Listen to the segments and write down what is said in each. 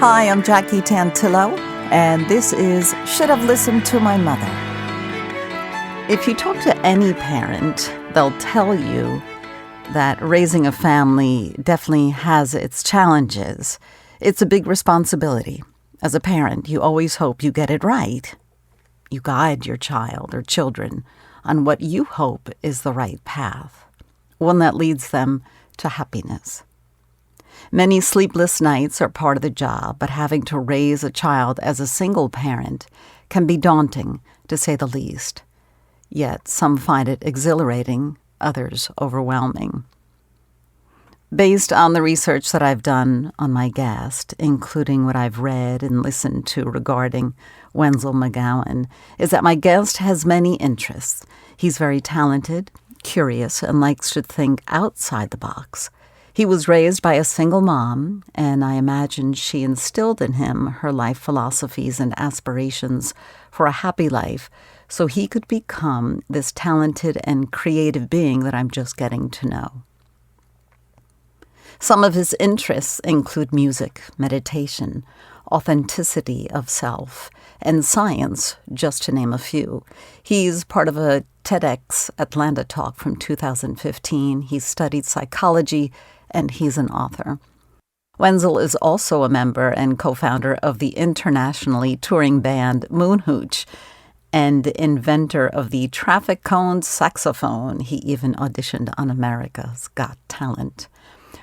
Hi, I'm Jackie Tantillo, and this is Should Have Listened to My Mother. If you talk to any parent, they'll tell you that raising a family definitely has its challenges. It's a big responsibility. As a parent, you always hope you get it right. You guide your child or children on what you hope is the right path, one that leads them to happiness. Many sleepless nights are part of the job, but having to raise a child as a single parent can be daunting, to say the least. Yet some find it exhilarating, others overwhelming. Based on the research that I've done on my guest, including what I've read and listened to regarding Wenzl McGowan, is that my guest has many interests. He's very talented, curious, and likes to think outside the box. He was raised by a single mom, and I imagine she instilled in him her life philosophies and aspirations for a happy life so he could become this talented and creative being that I'm just getting to know. Some of his interests include music, meditation, authenticity of self, and science, just to name a few. He's part of a TEDx Atlanta talk from 2015. He studied psychology, and he's an author. Wenzl is also a member and co-founder of the internationally touring band Moonhooch and inventor of the traffic cone saxophone. He even auditioned on America's Got Talent.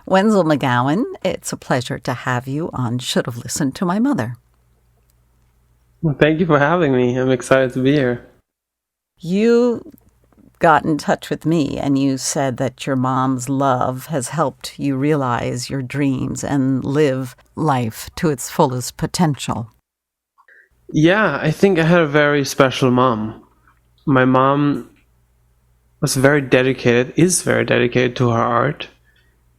Wenzl McGowan, it's a pleasure to have you on Should Have Listened to My Mother. Well, thank you for having me. I'm excited to be here. You got in touch with me and you said that your mom's love has helped you realize your dreams and live life to its fullest potential. Yeah, I think I had a very special mom. My mom is very dedicated to her art.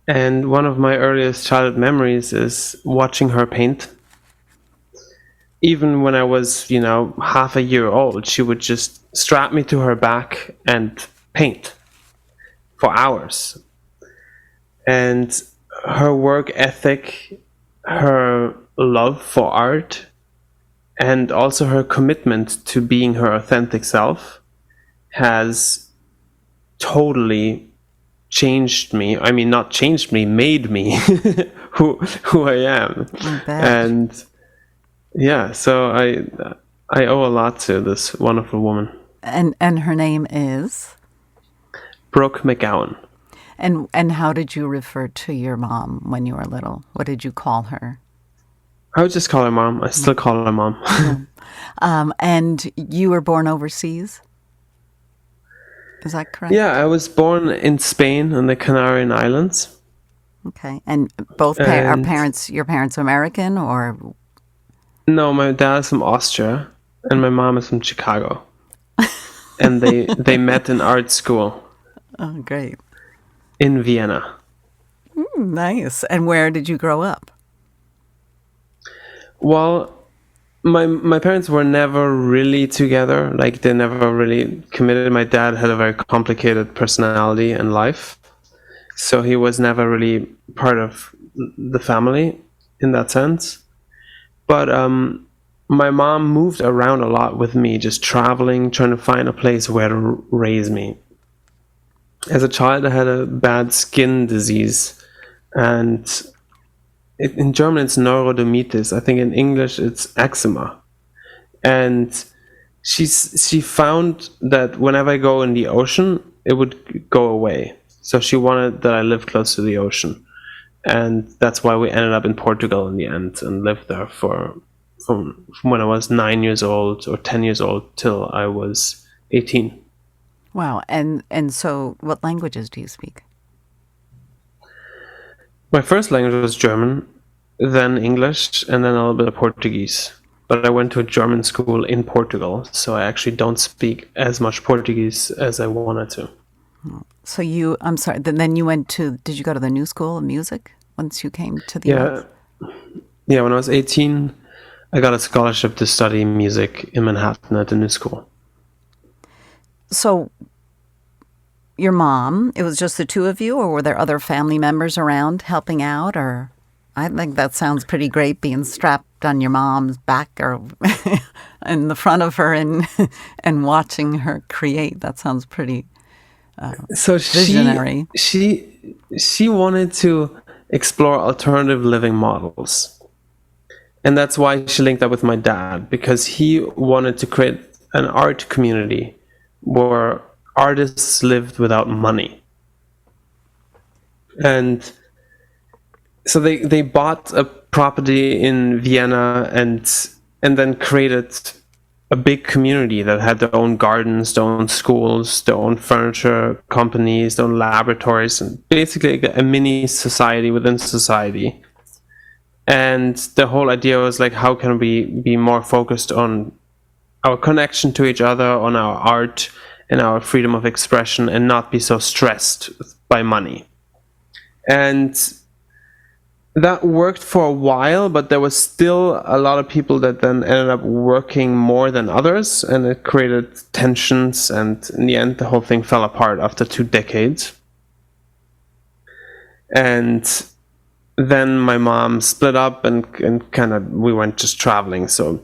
And one of my earliest childhood memories is watching her paint. Even when I was, half a year old, she would just strap me to her back and paint for hours. And her work ethic, her love for art, and also her commitment to being her authentic self has totally changed me. I mean, not changed me, made me who I am. And yeah, so I owe a lot to this wonderful woman. And her name is? Brooke McGowan. And how did you refer to your mom when you were little? What did you call her? I would just call her mom. I still call her mom. And you were born overseas? Is that correct? Yeah, I was born in Spain on the Canary Islands. Okay, and both your parents American or? No, my dad is from Austria and my mom is from Chicago. And they met in art school. Oh, great. In Vienna. Nice. And where did you grow up? Well, my parents were never really together. Like, they never really committed. My dad had a very complicated personality and life. So he was never really part of the family in that sense. But my mom moved around a lot with me, just traveling, trying to find a place where to raise me. As a child, I had a bad skin disease. And in German, it's neurodermitis. I think in English, it's eczema. And she found that whenever I go in the ocean, it would go away. So she wanted that I live close to the ocean. And that's why we ended up in Portugal in the end and lived there from when I was 9 years old or 10 years old till I was 18. Wow. And so what languages do you speak? My first language was German, then English, and then a little bit of Portuguese. But I went to a German school in Portugal, so I actually don't speak as much Portuguese as I wanted to. So I'm sorry, then you did you go to the New School of Music once you came to the US? Yeah, when I was 18, I got a scholarship to study music in Manhattan at the New School. So your mom, it was just the two of you, or were there other family members around helping out, or? I think that sounds pretty great, being strapped on your mom's back or in the front of her and and watching her create. That sounds pretty So visionary. she wanted to explore alternative living models. And that's why she linked up with my dad, because he wanted to create an art community where artists lived without money. And so they bought a property in Vienna and then created a big community that had their own gardens, their own schools, their own furniture companies, their own laboratories, and basically a mini society within society. And the whole idea was like, how can we be more focused on our connection to each other, on our art and our freedom of expression, and not be so stressed by money. And that worked for a while, but there was still a lot of people that then ended up working more than others, and it created tensions, and in the end the whole thing fell apart after 2 decades. And then my mom split up and kind of we went just traveling. So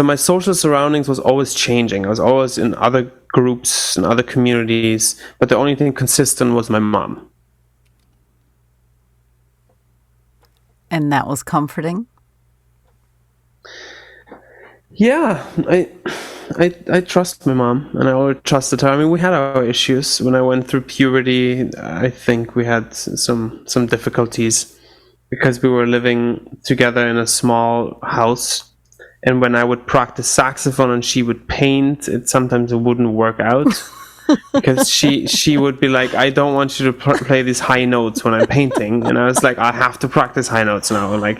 my social surroundings was always changing. I was always in other groups and other communities, but the only thing consistent was my mom. And that was comforting? Yeah, I trust my mom, and I always trusted her. I mean, we had our issues. When I went through puberty, I think we had some difficulties because we were living together in a small house. And when I would practice saxophone and she would paint, sometimes it wouldn't work out. Because she would be like, I don't want you to play these high notes when I'm painting. And I was like, I have to practice high notes now. Like,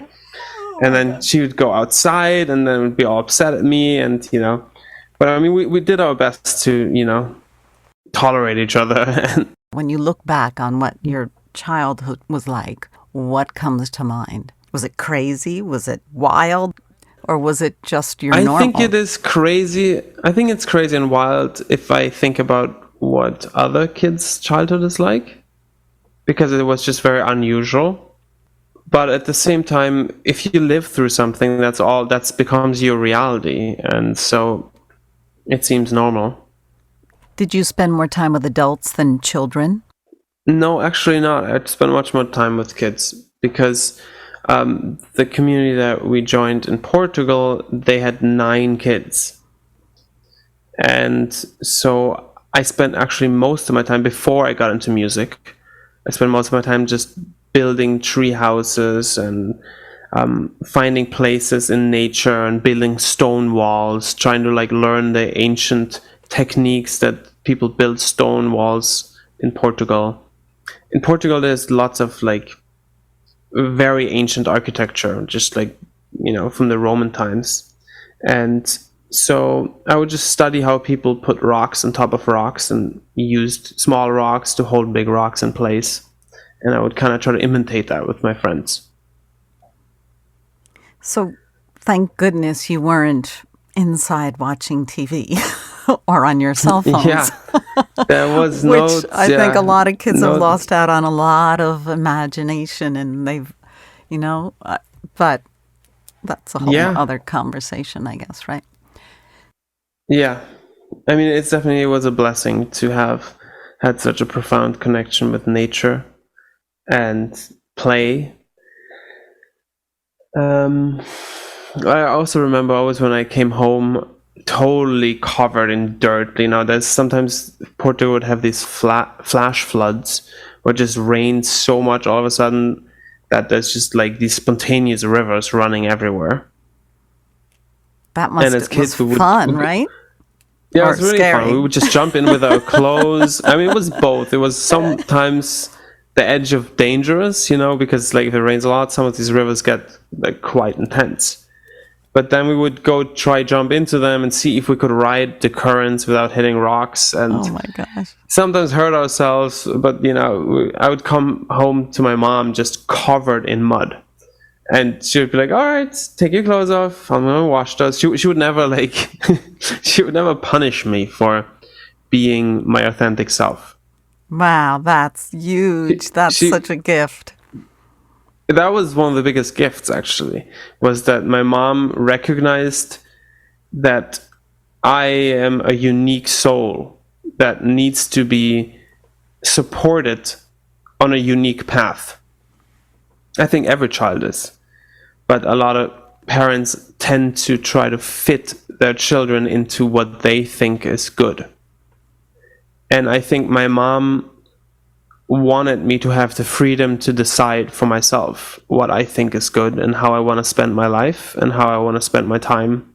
and then she would go outside and then would be all upset at me. And, but I mean, we did our best to, tolerate each other. When you look back on what your childhood was like, what comes to mind? Was it crazy? Was it wild? Or was it just your normal? I think it is crazy. I think it's crazy and wild if I think about what other kids' childhood is like, because it was just very unusual. But at the same time, if you live through something, that becomes your reality, and so it seems normal. Did you spend more time with adults than children? No, actually not. I spent much more time with kids because the community that we joined in Portugal, they had 9 kids. And so I spent actually most of my time, before I got into music, I spent most of my time just building tree houses and finding places in nature and building stone walls, trying to learn the ancient techniques that people build stone walls in Portugal. In Portugal, there's lots of very ancient architecture, just from the Roman times. And so I would just study how people put rocks on top of rocks and used small rocks to hold big rocks in place. And I would kind of try to imitate that with my friends. So thank goodness you weren't inside watching TV or on your cell phones. Yeah, there was Which I think a lot of kids have lost out on a lot of imagination, and they've, but that's a whole other conversation, I guess, right? Yeah. I mean, it was a blessing to have had such a profound connection with nature and play. I also remember always when I came home totally covered in dirt. There's sometimes Portugal would have these flash floods where it just rains so much all of a sudden that there's just these spontaneous rivers running everywhere. That must be fun, right? Yeah, it was really fun. We would just jump in with our clothes. I mean, it was both. It was sometimes the edge of dangerous, because if it rains a lot, some of these rivers get quite intense. But then we would go jump into them and see if we could ride the currents without hitting rocks. And oh my gosh! Sometimes hurt ourselves, but I would come home to my mom just covered in mud, and she would be like, "All right, take your clothes off. I'm gonna wash those." She would never she would never punish me for being my authentic self. Wow, that's huge. That's such a gift. that was one of the biggest gifts, actually, was that my mom recognized that I am a unique soul that needs to be supported on a unique path. I think every child is, but a lot of parents tend to try to fit their children into what they think is good. And I think my mom wanted me to have the freedom to decide for myself what I think is good and how I want to spend my life and how I want to spend my time.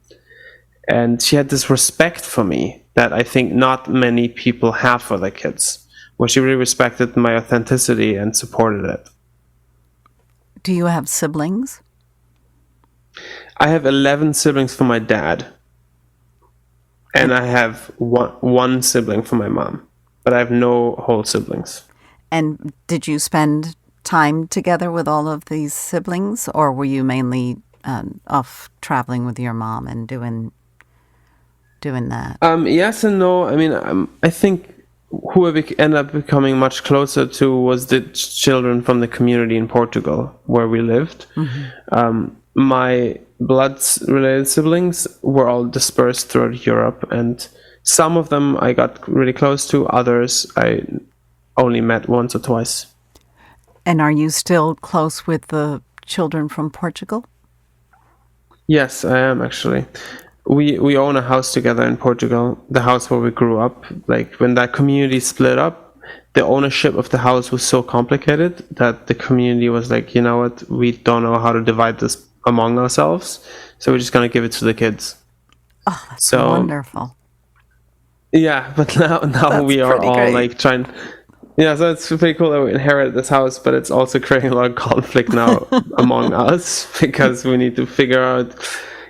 And she had this respect for me that I think not many people have for their kids, where she really respected my authenticity and supported it. Do you have siblings? I have 11 siblings for my dad. And I have one sibling for my mom. But I have no whole siblings. And did you spend time together with all of these siblings? Or were you mainly off traveling with your mom and doing that? Yes and no. I mean, I think who I ended up becoming much closer to was the children from the community in Portugal where we lived. Mm-hmm. My blood-related siblings were all dispersed throughout Europe, and some of them I got really close to, others I only met once or twice. And are you still close with the children from Portugal? Yes, I am actually. We own a house together in Portugal, the house where we grew up. Like when that community split up, the ownership of the house was so complicated that the community was like, you know what, we don't know how to divide this among ourselves, so we're just gonna give it to the kids. Oh, that's wonderful. Yeah, but now we are all great. Like trying. Yeah, so it's pretty cool that we inherited this house, but it's also creating a lot of conflict now among us because we need to figure out.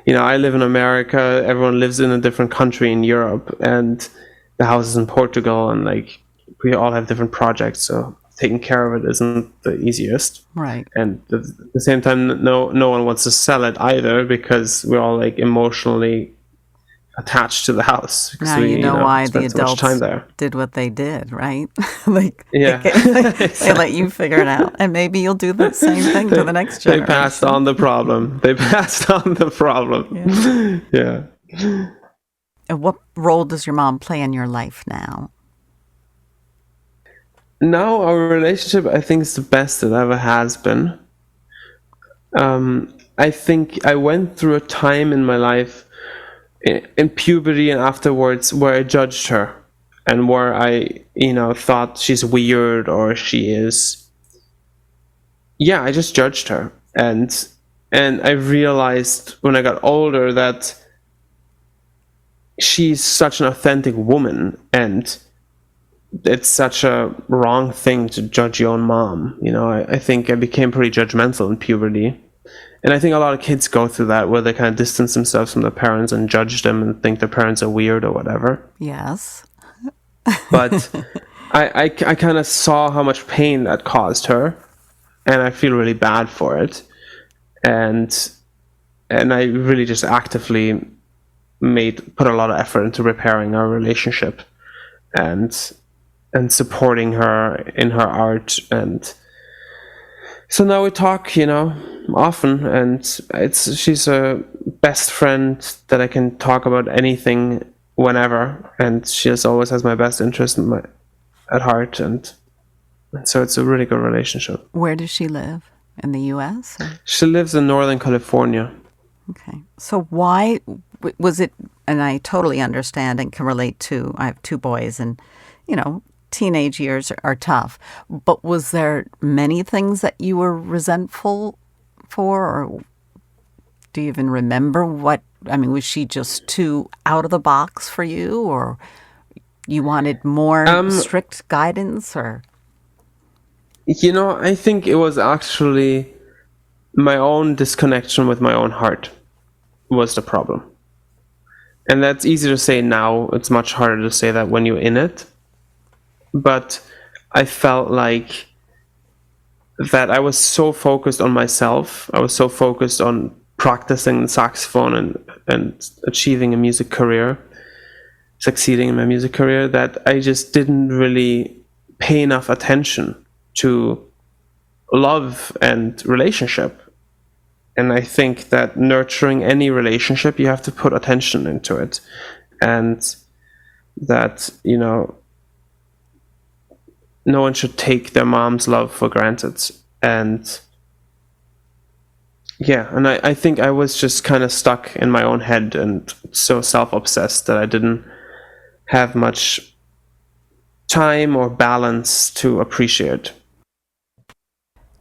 You know, I live in America. Everyone lives in a different country in Europe, and the house is in Portugal, and like we all have different projects, so taking care of it isn't the easiest. Right. And at the same time, no one wants to sell it either because we're all like emotionally attached to the house. Now you know why the adults did what they did, right? Like, yeah, they let you figure it out, and maybe you'll do the same thing to the next generation. They passed on the problem. Yeah. And what role does your mom play in your life now? Now our relationship, I think, is the best it ever has been. I think I went through a time in my life, in puberty and afterwards, where I judged her and where I, thought she's weird or she is. Yeah, I just judged her, and I realized when I got older that she's such an authentic woman, and it's such a wrong thing to judge your own mom. I think I became pretty judgmental in puberty. And I think a lot of kids go through that where they kind of distance themselves from their parents and judge them and think their parents are weird or whatever. Yes. But I kind of saw how much pain that caused her, and I feel really bad for it. And I really just actively put a lot of effort into repairing our relationship and supporting her in her art. And so now we talk, often, and she's a best friend that I can talk about anything whenever, and she always has my best interest at heart, and so it's a really good relationship. Where does she live? In the U.S.? Or? She lives in Northern California. Okay. So why was it, and I totally understand and can relate to, I have two boys, and, teenage years are tough, but was there many things that you were resentful for, or do you even remember was she just too out of the box for you, or you wanted more strict guidance, or? I think it was actually my own disconnection with my own heart was the problem. And that's easy to say now. It's much harder to say that when you're in it. But I felt like that I was so focused on myself. I was so focused on practicing the saxophone and achieving a music career, succeeding in my music career, that I just didn't really pay enough attention to love and relationship. And I think that nurturing any relationship, you have to put attention into it. And that, no one should take their mom's love for granted. And yeah, and I think I was just kind of stuck in my own head and so self-obsessed that I didn't have much time or balance to appreciate.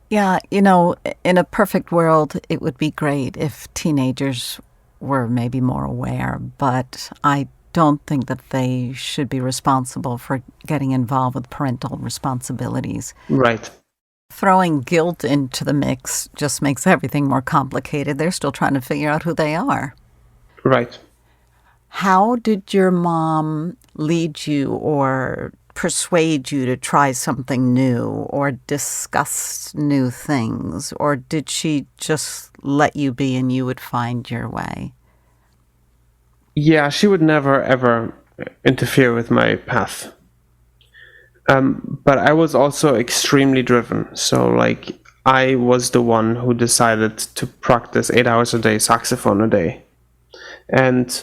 Yeah, in a perfect world, it would be great if teenagers were maybe more aware, but I don't think that they should be responsible for getting involved with parental responsibilities. Right. Throwing guilt into the mix just makes everything more complicated. They're still trying to figure out who they are. Right. How did your mom lead you or persuade you to try something new or discuss new things? Or did she just let you be and you would find your way? Yeah, she would never, ever interfere with my path. But I was also extremely driven. So, like, I was the one who decided to practice 8 hours a day, saxophone a day. And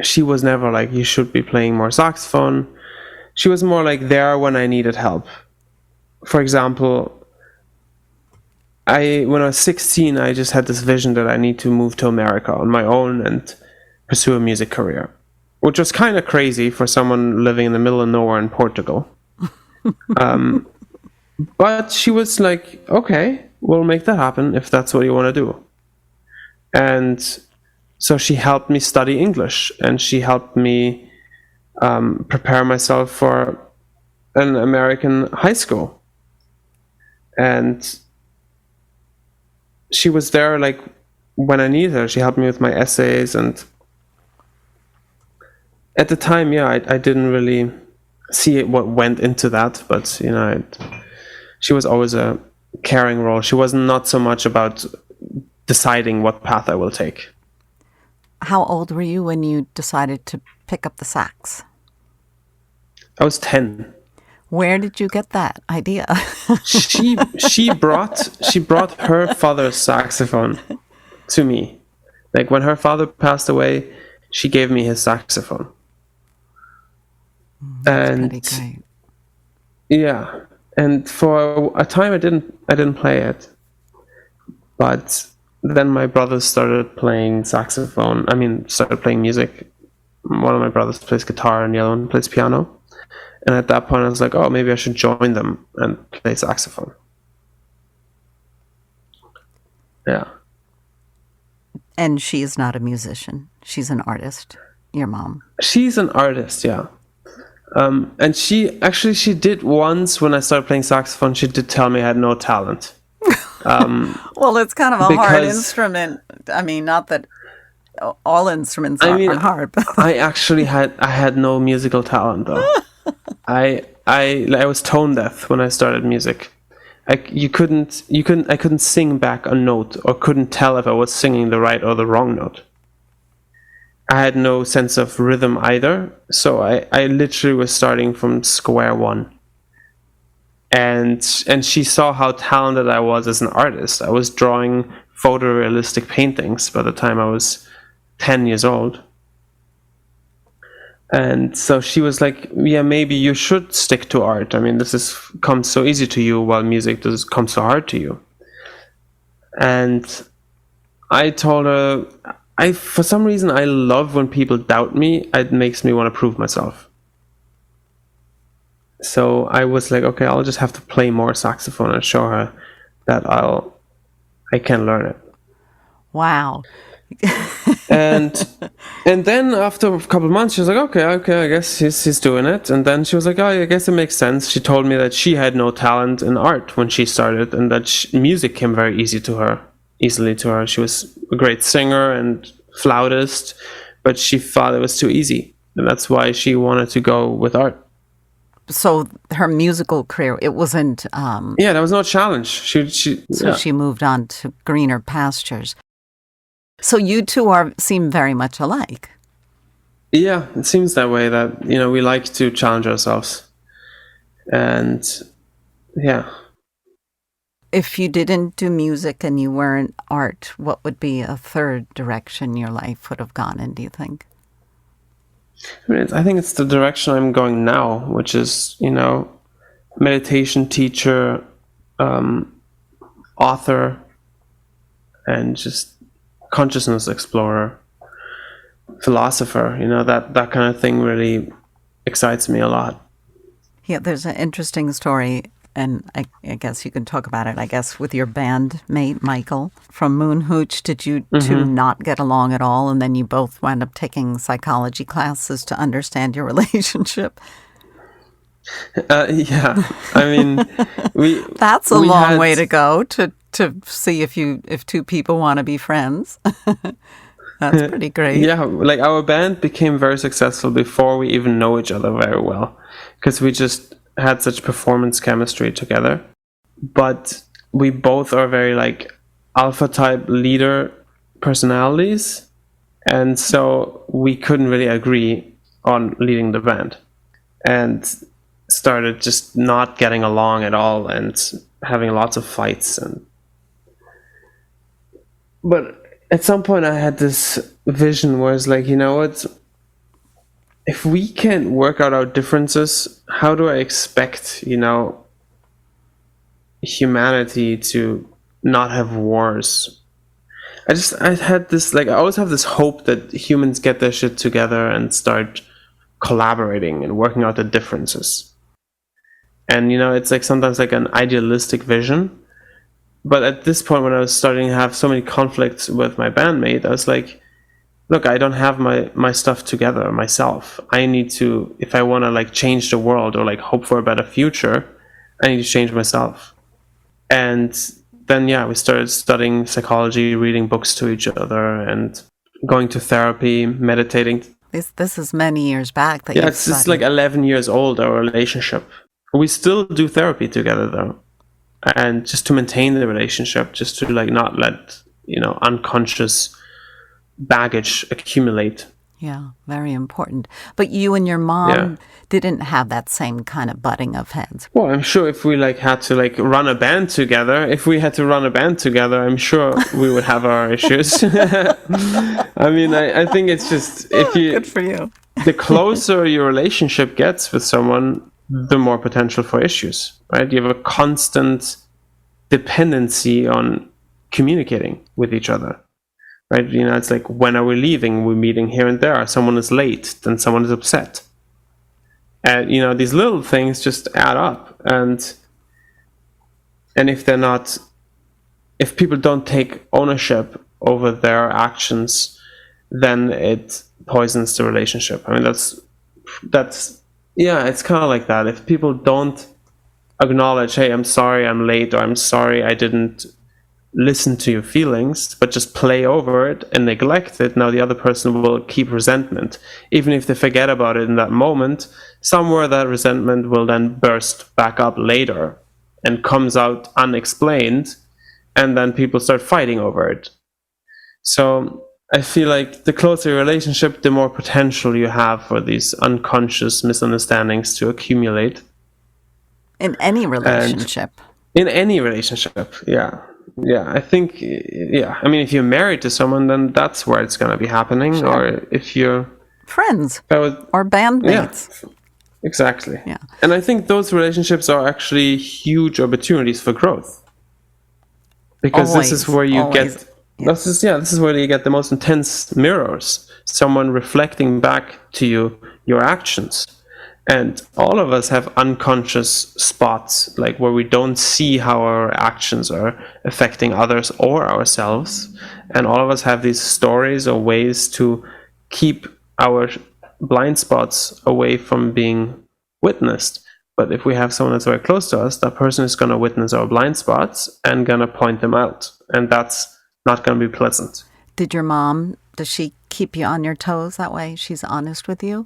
she was never like, you should be playing more saxophone. She was more like there when I needed help. For example, when I was 16, I just had this vision that I need to move to America on my own and pursue a music career, which was kind of crazy for someone living in the middle of nowhere in Portugal. But she was like, okay, we'll make that happen if that's what you want to do. And so she helped me study English, and she helped me prepare myself for an American high school. And she was there like when I needed her. She helped me with my essays, and at the time, I didn't really see what went into that, but she was always a caring role. She was not so much about deciding what path I will take. How old were you when you decided to pick up the sax? I was 10. Where did you get that idea? she brought her father's saxophone to me. Like when her father passed away, she gave me his saxophone. That's pretty great. Yeah, and for a time I didn't play it, but then my brothers started playing saxophone. Started playing music. One of my brothers plays guitar and the other one plays piano. And at that point I was like, oh, maybe I should join them and play saxophone. Yeah. And she's not a musician. She's an artist, your mom. She's an artist, yeah. And she did once when I started playing saxophone, she did tell me I had no talent. Well, it's kind of a hard instrument. Not that all instruments are hard. But I had no musical talent though. I was tone deaf when I started music. I couldn't sing back a note, or couldn't tell if I was singing the right or the wrong note. I had no sense of rhythm either, so I literally was starting from square one. And she saw how talented I was as an artist. I was drawing photorealistic paintings by the time I was 10 years old. And so she was like, yeah, maybe you should stick to art. This comes so easy to you, while music does come so hard to you. And I told her, for some reason, I love when people doubt me. It makes me want to prove myself. So I was like, okay, I'll just have to play more saxophone and show her that I can learn it. Wow. and then after a couple of months, she was like, okay, I guess he's doing it. And then she was like, oh, I guess it makes sense. She told me that she had no talent in art when she started, and that music came very easily to her. She was a great singer and flautist, but she thought it was too easy, and that's why she wanted to go with art. So her musical career, it wasn't... Yeah, there was no challenge. She moved on to greener pastures. So you two seem very much alike. Yeah, it seems that way, that, we like to challenge ourselves. And yeah. If you didn't do music and you weren't art, what would be a third direction your life would have gone in, do you think? I think it's the direction I'm going now, which is, meditation teacher, author, and just consciousness explorer, philosopher. That kind of thing really excites me a lot. Yeah, there's an interesting story, and I guess you can talk about it, I guess, with your bandmate, Michael. From Moon Hooch, did you two not get along at all, and then you both wound up taking psychology classes to understand your relationship? Yeah, I mean, That's a long way to go to see if two people want to be friends. That's pretty great. Yeah, like our band became very successful before we even know each other very well, because we just had such performance chemistry together. But we both are very like alpha type leader personalities, and so we couldn't really agree on leading the band, and started just not getting along at all and having lots of fights. But at some point I had this vision where it's like, what? If we can't work out our differences, how do I expect, humanity to not have wars? I had this, like, I always have this hope that humans get their shit together and start collaborating and working out the differences. And, it's like sometimes like an idealistic vision. But at this point, when I was starting to have so many conflicts with my bandmate, I was like, look, I don't have my stuff together myself. I need to, if I want to like change the world or like hope for a better future, I need to change myself. And then, we started studying psychology, reading books to each other, and going to therapy, meditating. This is many years back that it's just like 11 years old, our relationship. We still do therapy together though. And just to maintain the relationship, just to like not let, unconscious baggage accumulate. Yeah, very important. But you and your mom didn't have that same kind of butting of heads. Well, I'm sure if we like had to like run a band together, I'm sure we would have our issues. I mean, I think it's just, if you, good for you. The closer your relationship gets with someone, the more potential for issues, right? You have a constant dependency on communicating with each other, right? It's like, when are we leaving? We're meeting here and there. Someone is late, then someone is upset. And, these little things just add up. And if people don't take ownership over their actions, then it poisons the relationship. I mean, that's it's kind of like that. If people don't acknowledge, hey, I'm sorry I'm late, or I'm sorry I didn't listen to your feelings, but just play over it and neglect it, now the other person will keep resentment. Even if they forget about it in that moment, somewhere that resentment will then burst back up later and comes out unexplained, and then people start fighting over it. So I feel like the closer your relationship, the more potential you have for these unconscious misunderstandings to accumulate. In any relationship. Yeah. I think, I mean, if you're married to someone, then that's where it's going to be happening. Sure. Or if you're... friends or bandmates. Yeah, exactly. Yeah. And I think those relationships are actually huge opportunities for growth. Because this is where you get... This is where you get the most intense mirrors. Someone reflecting back to you your actions. And all of us have unconscious spots, like where we don't see how our actions are affecting others or ourselves. And all of us have these stories or ways to keep our blind spots away from being witnessed. But if we have someone that's very close to us, that person is going to witness our blind spots and going to point them out. And that's not going to be pleasant. Did your mom, does she keep you on your toes that way? She's honest with you?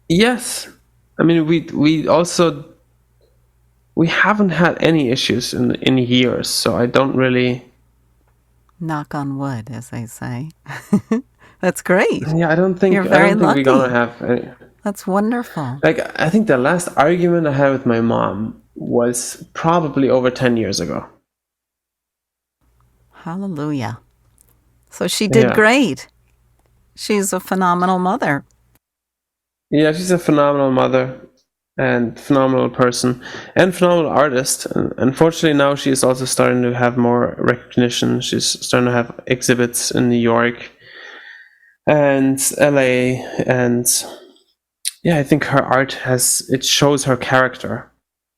Yes. I mean, we haven't had any issues in years, so I don't really... Knock on wood, as they say. That's great. Yeah, I don't think lucky. We're going to have any... That's wonderful. Like, I think the last argument I had with my mom was probably over 10 years ago. Hallelujah. So she did Yeah. great. She's a phenomenal mother. Yeah, she's a phenomenal mother and phenomenal person and phenomenal artist. And unfortunately, now she is also starting to have more recognition. She's starting to have exhibits in New York and LA. And yeah, I think her art it shows her character,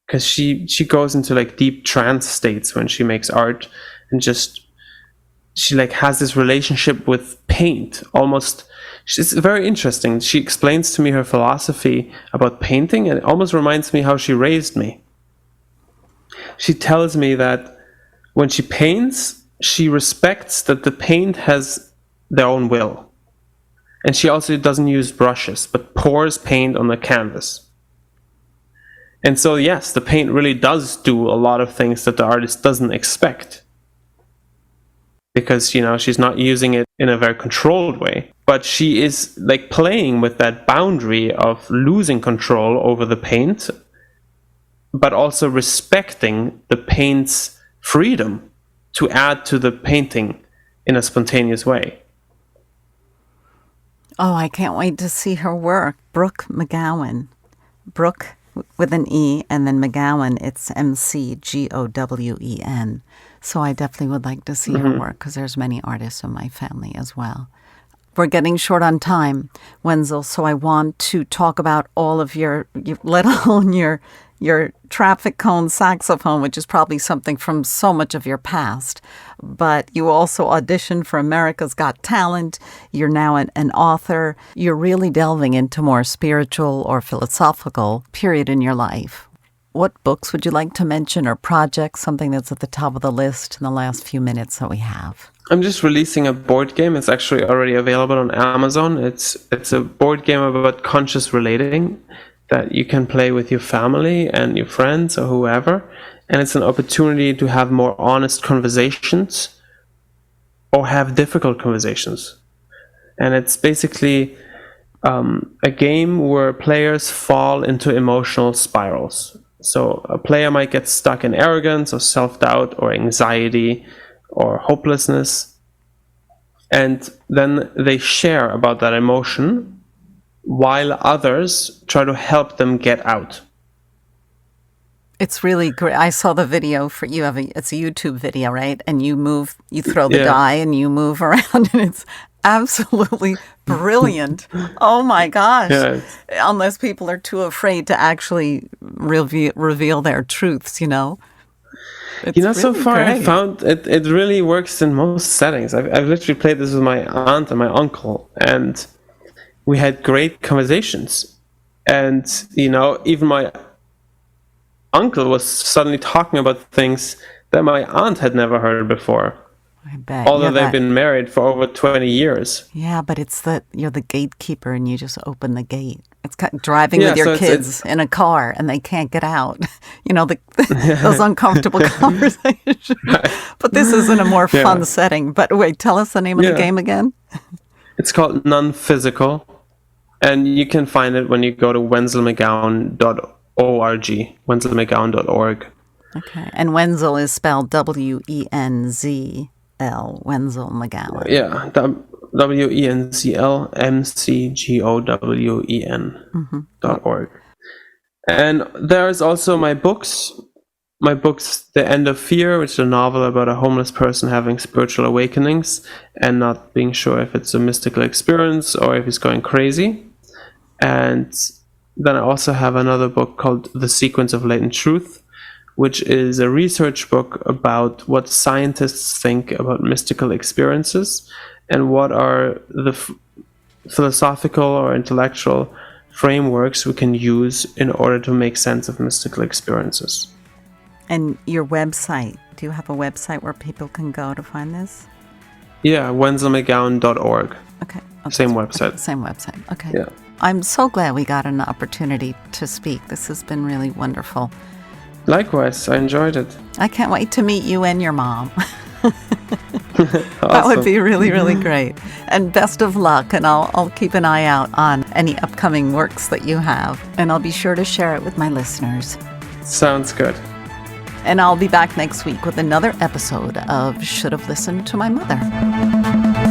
because she goes into like deep trance states when she makes art, and she like has this relationship with paint almost. It's very interesting. She explains to me her philosophy about painting, and it almost reminds me how she raised me. She tells me that when she paints, she respects that the paint has their own will. And she also doesn't use brushes, but pours paint on the canvas. And so, yes, the paint really does do a lot of things that the artist doesn't expect, because, she's not using it in a very controlled way. But she is like playing with that boundary of losing control over the paint, but also respecting the paint's freedom to add to the painting in a spontaneous way. Oh, I can't wait to see her work. Brooke McGowan. Brooke with an E, and then McGowan, it's McGowen. So I definitely would like to see her work, because there's many artists in my family as well. We're getting short on time, Wenzl, so I want to talk about all of your let alone your traffic cone saxophone, which is probably something from so much of your past. But you also auditioned for America's Got Talent. You're now an author. You're really delving into more spiritual or philosophical period in your life. What books would you like to mention, or projects, something that's at the top of the list in the last few minutes that we have? I'm just releasing a board game. It's actually already available on Amazon. It's a board game about conscious relating that you can play with your family and your friends or whoever. And it's an opportunity to have more honest conversations or have difficult conversations. And it's basically a game where players fall into emotional spirals. So a player might get stuck in arrogance or self-doubt or anxiety or hopelessness. And then they share about that emotion while others try to help them get out. It's really great. I saw the video for you. It's a YouTube video, right? And you throw the die and you move around, and it's absolutely brilliant. Oh my gosh. Yeah. Unless people are too afraid to actually reveal their truths, It's really so far great. I found it really works in most settings. I've literally played this with my aunt and my uncle, and we had great conversations. And, even my uncle was suddenly talking about things that my aunt had never heard before. I bet. Although they've been married for over 20 years. Yeah, but it's that you're the gatekeeper and you just open the gate. It's driving with your kids in a car and they can't get out. Those uncomfortable conversations. Right. But this is in a more fun setting. But wait, tell us the name of the game again. It's called Non-Physical. And you can find it when you go to wenzlmcgowan.org, wenzlmcgowan.org. Okay. And Wenzl is spelled Wenzl, Wenzl McGowan. Yeah, WENZLMCGOWEN.org. And there's also my books. My books, The End of Fear, which is a novel about a homeless person having spiritual awakenings and not being sure if it's a mystical experience or if he's going crazy. And then I also have another book called The Sequence of Latent Truth, which is a research book about what scientists think about mystical experiences and what are the philosophical or intellectual frameworks we can use in order to make sense of mystical experiences. And your website, do you have a website where people can go to find this? Yeah, wenzlmcgowan.org. Okay. Same website. Okay. Same website. Okay. Yeah. I'm so glad we got an opportunity to speak. This has been really wonderful. Likewise, I enjoyed it. I can't wait to meet you and your mom. Awesome. That would be really, really great. And best of luck, and I'll keep an eye out on any upcoming works that you have, and I'll be sure to share it with my listeners. Sounds good. And I'll be back next week with another episode of Should Have Listened to My Mother.